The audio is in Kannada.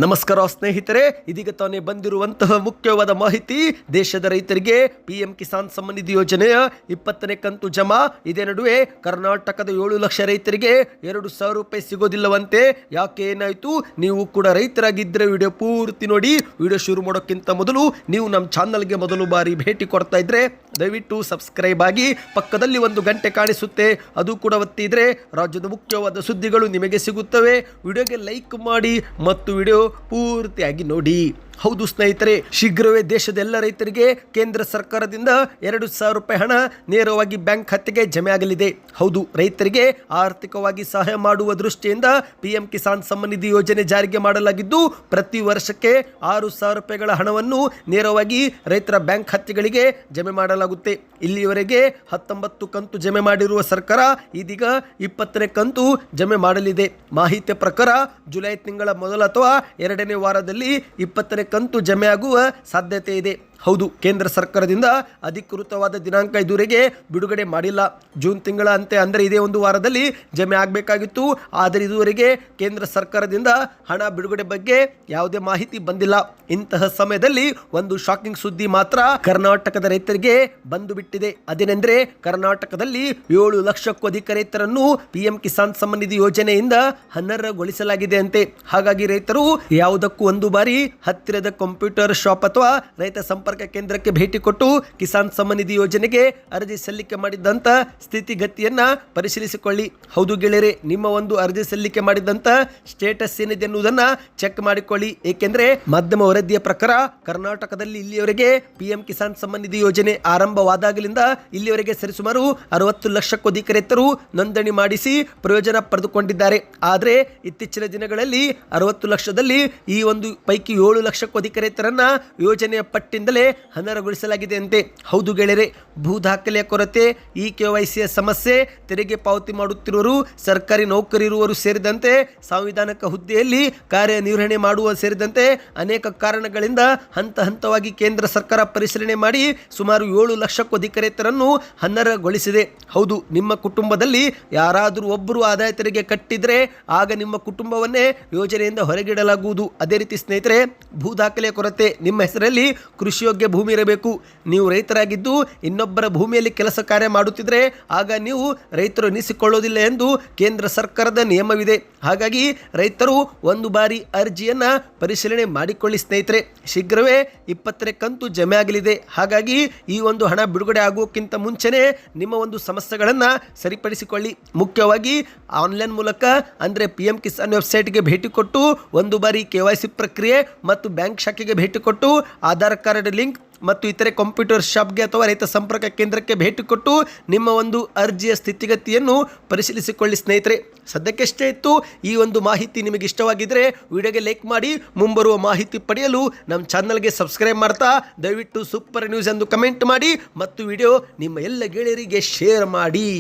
ನಮಸ್ಕಾರ ಸ್ನೇಹಿತರೆ, ಇದೀಗ ತಾನೇ ಬಂದಿರುವಂತಹ ಮುಖ್ಯವಾದ ಮಾಹಿತಿ. ದೇಶದ ರೈತರಿಗೆ ಪಿಎಂ ಕಿಸಾನ್ ಸಮ್ಮಾನ್ ನಿಧಿ ಯೋಜನೆಯ 20ನೇ ಕಂತು ಜಮಾ. ಇದೇ ನಡುವೆ ಕರ್ನಾಟಕದ 7 ಲಕ್ಷ ರೈತರಿಗೆ 2,000 ರೂಪಾಯಿ ಸಿಗೋದಿಲ್ಲವಂತೆ. ಯಾಕೆ, ಏನಾಯ್ತು? ನೀವು ಕೂಡ ರೈತರಾಗಿದ್ದರೆ ವಿಡಿಯೋ ಪೂರ್ತಿ ನೋಡಿ. ವಿಡಿಯೋ ಶುರು ಮಾಡೋಕ್ಕಿಂತ ಮೊದಲು ನೀವು ನಮ್ಮ ಚಾನಲ್ಗೆ ಮೊದಲು ಬಾರಿ ಭೇಟಿ ಕೊಡ್ತಾ ಇದ್ರೆ ದಯವಿಟ್ಟು ಸಬ್ಸ್ಕ್ರೈಬ್ ಆಗಿ, ಪಕ್ಕದಲ್ಲಿ ಒಂದು ಗಂಟೆ ಕಾಣಿಸುತ್ತೆ, ಅದು ಕೂಡ ಒತ್ತಿದ್ರೆ ರಾಜ್ಯದ ಮುಖ್ಯವಾದ ಸುದ್ದಿಗಳು ನಿಮಗೆ ಸಿಗುತ್ತವೆ. ವಿಡಿಯೋಗೆ ಲೈಕ್ ಮಾಡಿ ಮತ್ತು ವಿಡಿಯೋ ಪೂರ್ತಿಯಾಗಿ ನೋಡಿ. ಹೌದು ಸ್ನೇಹಿತರೆ, ಶೀಘ್ರವೇ ದೇಶದ ಎಲ್ಲ ರೈತರಿಗೆ ಕೇಂದ್ರ ಸರ್ಕಾರದಿಂದ 2,000 ರೂಪಾಯಿ ಹಣ ನೇರವಾಗಿ ಬ್ಯಾಂಕ್ ಖಾತೆಗೆ ಜಮೆ ಆಗಲಿದೆ. ಹೌದು, ರೈತರಿಗೆ ಆರ್ಥಿಕವಾಗಿ ಸಹಾಯ ಮಾಡುವ ದೃಷ್ಟಿಯಿಂದ ಪಿಎಂ ಕಿಸಾನ್ ಸಮ್ಮಾನ್ ನಿಧಿ ಯೋಜನೆ ಜಾರಿಗೆ ಮಾಡಲಾಗಿದ್ದು, ಪ್ರತಿ ವರ್ಷಕ್ಕೆ 6,000 ರೂಪಾಯಿಗಳ ಹಣವನ್ನು ನೇರವಾಗಿ ರೈತರ ಬ್ಯಾಂಕ್ ಖಾತೆಗಳಿಗೆ ಜಮೆ ಮಾಡಲಾಗುತ್ತೆ. ಇಲ್ಲಿಯವರೆಗೆ 19 ಕಂತು ಜಮೆ ಮಾಡಿರುವ ಸರ್ಕಾರ ಇದೀಗ 20ನೇ ಕಂತು ಜಮೆ ಮಾಡಲಿದೆ. ಮಾಹಿತಿಯ ಪ್ರಕಾರ ಜುಲೈ ತಿಂಗಳ ಮೊದಲ ಅಥವಾ 2ನೇ ವಾರದಲ್ಲಿ 20ನೇ ಕಂತು ಜಮೆ ಆಗುವ ಸಾಧ್ಯತೆ ಇದೆ. ಹೌದು, ಕೇಂದ್ರ ಸರ್ಕಾರದಿಂದ ಅಧಿಕೃತವಾದ ದಿನಾಂಕ ಇದುವರೆಗೆ ಬಿಡುಗಡೆ ಮಾಡಿಲ್ಲ. ಜೂನ್ ತಿಂಗಳ ಅಂತ್ಯ ಅಂದರೆ ಇದೇ ಒಂದು ವಾರದಲ್ಲಿ ಜಮೆ ಆಗಬೇಕಾಗಿತ್ತು. ಆದರೆ ಇದುವರೆಗೆ ಕೇಂದ್ರ ಸರ್ಕಾರದಿಂದ ಹಣ ಬಿಡುಗಡೆ ಬಗ್ಗೆ ಯಾವುದೇ ಮಾಹಿತಿ ಬಂದಿಲ್ಲ. ಇಂತಹ ಸಮಯದಲ್ಲಿ ಒಂದು ಶಾಕಿಂಗ್ ಸುದ್ದಿ ಮಾತ್ರ ಕರ್ನಾಟಕದ ರೈತರಿಗೆ ಬಂದು ಬಿಟ್ಟಿದೆ. ಅದೇನೆಂದರೆ, ಕರ್ನಾಟಕದಲ್ಲಿ 7 ಲಕ್ಷಕ್ಕೂ ಅಧಿಕ ರೈತರನ್ನು ಪಿಎಂ ಕಿಸಾನ್ ಸಮ್ಮಾನ್ ನಿಧಿ ಯೋಜನೆಯಿಂದ ಅನರ್ಹಗೊಳಿಸಲಾಗಿದೆ ಅಂತೆ. ಹಾಗಾಗಿ ರೈತರು ಯಾವುದಕ್ಕೂ ಒಂದು ಬಾರಿ ಹತ್ತಿರದ ಕಂಪ್ಯೂಟರ್ ಶಾಪ್ ಅಥವಾ ರೈತ ಸಂಪರ್ಕ ಕೇಂದ್ರಕ್ಕೆ ಭೇಟಿ ಕೊಟ್ಟು ಕಿಸಾನ್ ಸಮ್ಮಾನ್ ನಿಧಿ ಯೋಜನೆಗೆ ಅರ್ಜಿ ಸಲ್ಲಿಕೆ ಮಾಡಿದಂತ ಸ್ಥಿತಿಗತಿಯನ್ನ ಪರಿಶೀಲಿಸಿಕೊಳ್ಳಿ. ಹೌದು ಗೆಳೆಯರೆ, ನಿಮ್ಮ ಒಂದು ಅರ್ಜಿ ಸಲ್ಲಿಕೆ ಮಾಡಿದಂತ ಸ್ಟೇಟಸ್ ಏನಿದೆ ಎನ್ನುವುದನ್ನ ಚೆಕ್ ಮಾಡಿಕೊಳ್ಳಿ. ಏಕೆಂದ್ರೆ ಮಾಧ್ಯಮ ವರದಿಯ ಪ್ರಕಾರ ಕರ್ನಾಟಕದಲ್ಲಿ ಇಲ್ಲಿಯವರೆಗೆ ಪಿಎಂ ಕಿಸಾನ್ ಸಮ್ಮಾನ್ ನಿಧಿ ಯೋಜನೆ ಆರಂಭವಾದಾಗಲಿಂದ ಇಲ್ಲಿಯವರೆಗೆ ಸರಿಸುಮಾರು 60 ಲಕ್ಷಕ್ಕೂ ಅಧಿಕ ರೈತರು ನೋಂದಣಿ ಮಾಡಿಸಿ ಪ್ರಯೋಜನ ಪಡೆದುಕೊಂಡಿದ್ದಾರೆ. ಆದರೆ ಇತ್ತೀಚಿನ ದಿನಗಳಲ್ಲಿ 60 ಲಕ್ಷದಲ್ಲಿ ಈ ಒಂದು ಪೈಕಿ 7 ಲಕ್ಷಕ್ಕೂ ಅಧಿಕ ರೈತರನ್ನ ಯೋಜನೆಯ ಪಟ್ಟಿಯಿಂದಲೇ ಅನರ್ಹಗೊಳಿಸಲಾಗಿದೆ ಅಂತೆ. ಹೌದು ಗೆಳೆಯರೆ, ಭೂ ದಾಖಲೆಯ ಕೊರತೆ, ಈ KYCಯ ಸಮಸ್ಯೆ, ತೆರಿಗೆ ಪಾವತಿ ಮಾಡುತ್ತಿರುವರು, ಸರ್ಕಾರಿ ನೌಕರಿ ಇರುವವರು ಸೇರಿದಂತೆ ಸಾಂವಿಧಾನಿಕ ಹುದ್ದೆಯಲ್ಲಿ ಕಾರ್ಯನಿರ್ವಹಣೆ ಮಾಡುವ ಸೇರಿದಂತೆ ಅನೇಕ ಕಾರಣಗಳಿಂದ ಹಂತ ಹಂತವಾಗಿ ಕೇಂದ್ರ ಸರ್ಕಾರ ಪರಿಶೀಲನೆ ಮಾಡಿ ಸುಮಾರು 7 ಲಕ್ಷಕ್ಕೂ ಅಧಿಕ ರೈತರನ್ನು ಅನರ್ಹಗೊಳಿಸಿದೆ. ಹೌದು, ನಿಮ್ಮ ಕುಟುಂಬದಲ್ಲಿ ಯಾರಾದರೂ ಒಬ್ಬರು ಆದಾಯ ತೆರಿಗೆ ಕಟ್ಟಿದ್ರೆ ಆಗ ನಿಮ್ಮ ಕುಟುಂಬವನ್ನೇ ಯೋಜನೆಯಿಂದ ಹೊರಗಿಡಲಾಗುವುದು. ಅದೇ ರೀತಿ ಸ್ನೇಹಿತರೆ, ಭೂ ದಾಖಲೆಯ ಕೊರತೆ, ನಿಮ್ಮ ಹೆಸರಲ್ಲಿ ಕೃಷಿಯೋಗ್ಯ ಭೂಮಿ ಇರಬೇಕು. ನೀವು ರೈತರಾಗಿದ್ದು ಇನ್ನೊಬ್ಬರ ಭೂಮಿಯಲ್ಲಿ ಕೆಲಸ ಕಾರ್ಯ ಮಾಡುತ್ತಿದ್ರೆ ಆಗ ನೀವು ರೈತರು ಎನಿಸಿಕೊಳ್ಳೋದಿಲ್ಲ ಎಂದು ಕೇಂದ್ರ ಸರ್ಕಾರದ ನಿಯಮವಿದೆ. ಹಾಗಾಗಿ ರೈತರು ಒಂದು ಬಾರಿ ಅರ್ಜಿಯನ್ನ ಪರಿಶೀಲನೆ ಮಾಡಿಕೊಳ್ಳಿ ಸ್ನೇಹಿತರೆ. ಶೀಘ್ರವೇ 20ನೇ ಕಂತು ಜಮೆ ಆಗಲಿದೆ. ಹಾಗಾಗಿ ಈ ಒಂದು ಹಣ ಬಿಡುಗಡೆ ಆಗುವಕ್ಕಿಂತ ಮುಂಚೆನೆ ನಿಮ್ಮ ಒಂದು ಸಮಸ್ಯೆಗಳನ್ನು ಸರಿಪಡಿಸಿಕೊಳ್ಳಿ. ಮುಖ್ಯವಾಗಿ ಆನ್ಲೈನ್ ಮೂಲಕ ಅಂದರೆ ಪಿಎಂ ಕಿಸಾನ್ ವೆಬ್ಸೈಟ್ಗೆ ಭೇಟಿ ಕೊಟ್ಟು ಒಂದು ಬಾರಿ KYC ಪ್ರಕ್ರಿಯೆ ಮತ್ತು ಬ್ಯಾಂಕ್ ಶಾಖೆಗೆ ಭೇಟಿ ಕೊಟ್ಟು ಆಧಾರ್ ಕಾರ್ಡ್ ಲಿಂಕ್ ಮತ್ತು ಇತರೆ ಕಂಪ್ಯೂಟರ್ ಶಾಪ್ಗೆ ಅಥವಾ ರೈತ ಸಂಪರ್ಕ ಕೇಂದ್ರಕ್ಕೆ ಭೇಟಿ ಕೊಟ್ಟು ನಿಮ್ಮ ಒಂದು ಅರ್ಜಿಯ ಸ್ಥಿತಿಗತಿಯನ್ನು ಪರಿಶೀಲಿಸಿಕೊಳ್ಳಿ ಸ್ನೇಹಿತರೆ. ಸದ್ಯಕ್ಕಷ್ಟೇ ಇತ್ತು ಈ ಒಂದು ಮಾಹಿತಿ. ನಿಮಗೆ ಇಷ್ಟವಾಗಿದ್ದರೆ ವಿಡಿಯೋಗೆ ಲೈಕ್ ಮಾಡಿ, ಮುಂಬರುವ ಮಾಹಿತಿ ಪಡೆಯಲು ನಮ್ಮ ಚಾನಲ್ಗೆ ಸಬ್ಸ್ಕ್ರೈಬ್ ಮಾಡ್ತಾ ದಯವಿಟ್ಟು ಸೂಪರ್ ನ್ಯೂಸ್ ಎಂದು ಕಮೆಂಟ್ ಮಾಡಿ ಮತ್ತು ವಿಡಿಯೋ ನಿಮ್ಮ ಎಲ್ಲ ಗೆಳೆಯರಿಗೆ ಶೇರ್ ಮಾಡಿ.